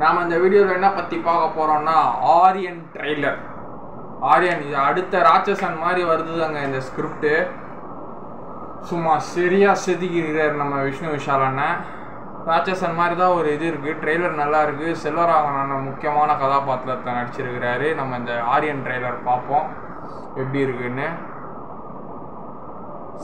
நாம இந்த வீடியோவில் என்ன பற்றி பார்க்க போகிறோம்னா ஆரியன் ட்ரெய்லர். ஆரியன் இது அடுத்த ராட்சசன் மாதிரி வருதுதாங்க. இந்த ஸ்கிரிப்டு சும்மா சரியாக செதுக்கிறார் நம்ம விஷ்ணு விஷால் அண்ணன். ராட்சசன் மாதிரி தான் ஒரு இது இருக்குது. ட்ரெய்லர் நல்லா இருக்குது. செல்வராகவன் முக்கியமான கதாபாத்திரத்தை நடிச்சிருக்கிறாரு. நம்ம இந்த ஆரியன் ட்ரெய்லர் பார்ப்போம் எப்படி இருக்குன்னு.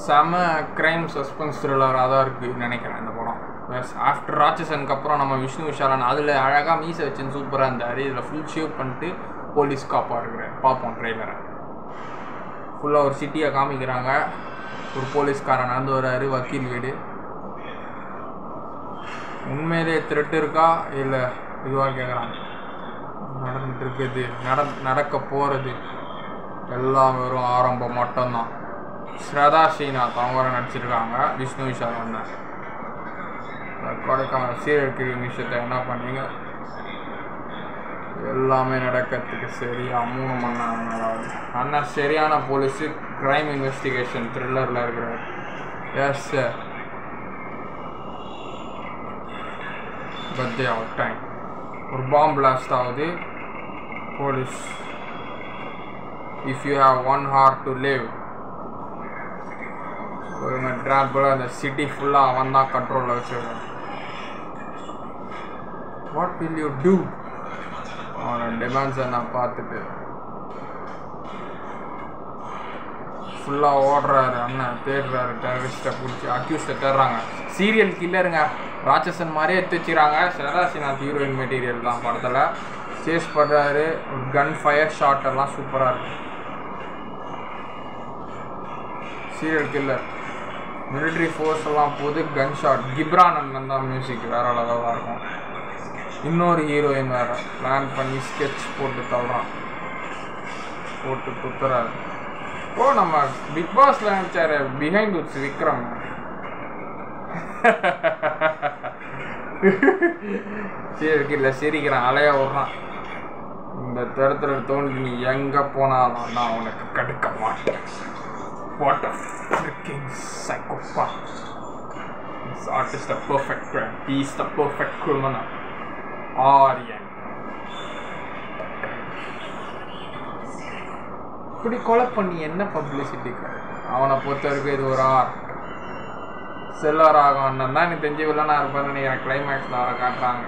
செம க்ரைம் சஸ்பென்ஸ் த்ரில்லராக தான் இருக்குதுன்னு நினைக்கிறேன் இந்த படம். எஸ், ஆஃப்டர் ராட்சசனுக்கு அப்புறம் நம்ம விஷ்ணு விஷாலன் அதில் அழகாக மீசை வச்சுன்னு சூப்பராக இருந்தார். இதில் ஃபுல் ஷேவ் பண்ணிட்டு போலீஸ் காப்பாக இருக்கிறார். பார்ப்போம் ட்ரெய்லரை. ஃபுல்லாக ஒரு சிட்டியை காமிக்கிறாங்க. ஒரு போலீஸ்காரன் நடந்து வர்றாரு. வக்கீல் வீடு. உண்மையிலே த்ரெட் இருக்கா இல்லை இதுவாக கேட்குறாங்க. நடந்துட்டு இருக்குது, நடக்க போகிறது எல்லாம் வெறும் ஆரம்பம் மட்டும்தான். ஸ்ரதா ஸ்ரீநாத் அவங்க நடிச்சிருக்காங்க. விஷ்ணு விஷால் வந்தேன் கொடைக்கான சீரியல் கில்லிங் விஷயத்தை என்ன பண்ணீங்க. எல்லாமே நடக்கிறதுக்கு சரியா 3 மணி நேரம் ஆகுது. அண்ணா சரியான போலீஸு. க்ரைம் இன்வெஸ்டிகேஷன் த்ரில்லரில் இருக்கிறார். Yes sir, birthday out time. ஒரு பாம்பு பிளாஸ்ட் ஆகுது. Police, if you have 1 hour to live. ஒரு ட்ராப்பில் அந்த சிட்டி ஃபுல்லாக அவன் தான் கண்ட்ரோலில் வச்சுருக்கான். What will you do? அவனோட டிமாண்ட்ஸை நான் பார்த்துட்டு ஃபுல்லாக ஓடுறாரு. அண்ணன் தேடுறாரு. டெரரிஸ்ட்டை பிடிச்சி அக்யூஸ்டை தேடுறாங்க. சீரியல் கில்லருங்க. ராட்சசன் மாதிரியே எடுத்து வச்சுக்கிறாங்க. ஸ்ரதா ஸ்ரீநாத் ஹீரோயின் மெட்டீரியல் தான் படத்தில். சேஸ் பண்ணுறாரு. ஒரு கன் ஃபயர் ஷாட் எல்லாம் சூப்பராக இருக்கு. Serial killer. மிலிட்ரி ஃபோர்ஸ் எல்லாம் போது. கன் ஷாட். கிப்ரான் அண்ணன் தான் மியூசிக். வேற அளவாக தான் இருக்கும். இன்னொரு ஹீரோயின் வேறு பிளான் பண்ணி ஸ்கெட்ச் போட்டு தள்ளுறான். போட்டு குத்துறாரு. ஓ, நம்ம பிக் பாஸ்ல நினைச்சாரு பிஹைண்ட் உட்ஸ் விக்ரம். சரி இல்லை, சிரிக்கிறான். அலையா விடுறான். இந்த தரத்துல தோண்டி நீ எங்கே போனாலும் நான் உனக்கு கடுக்க மாட்டேன். What a freaking psychopath. This artist is the perfect crime. He is the perfect criminal. Aryan. இப்படி கொலை பண்ணி என்ன பப்ளிசிட்டிக்கு? அவனை பொறுத்தவரைக்கும் இது ஒரு ஆர்ட். செல்வராகவன் தான் எனக்கு தெரிஞ்ச வில்லனாக இருப்பான்னு நினைக்கிறேன். கிளைமேக்ஸில் அவரை காட்டுறாங்க.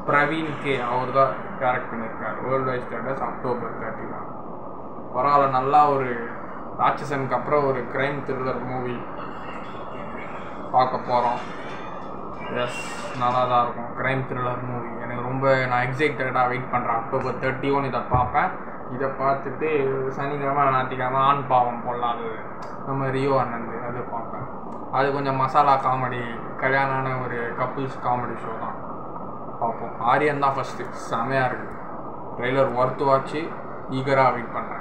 பிரவீன் கே அவர் தான் டேரக்ட் பண்ணியிருக்கார். World wide status October 30. பரவாயில்ல, நல்லா ஒரு ராட்சசனுக்கு அப்புறம் ஒரு க்ரைம் த்ரில்லர் மூவி பார்க்க போகிறோம். எஸ், நல்லா தான் இருக்கும். க்ரைம் த்ரில்லர் மூவி எனக்கு ரொம்ப, நான் எக்ஸைட்டடாக வெயிட் பண்ணுறேன். October 31 இதை பார்ப்பேன். இதை பார்த்துட்டு சனிக்கிழமை ஞாயிற்றுக்கிழமை ஆண் பாவம் போடலாம். நம்ம ரியோ அண்ணந்து அது பார்ப்பேன். அது கொஞ்சம் மசாலா காமெடி, கல்யாணான ஒரு கப்புள்ஸ் காமெடி ஷோ தான். பார்ப்போம். ஆரியன் தான் ஃபஸ்ட்டு. செமையாக இருக்குது. ட்ரெய்லர் ஒர்த்து வாட்சி ஈகராக வெயிட் பண்ணுறேன்.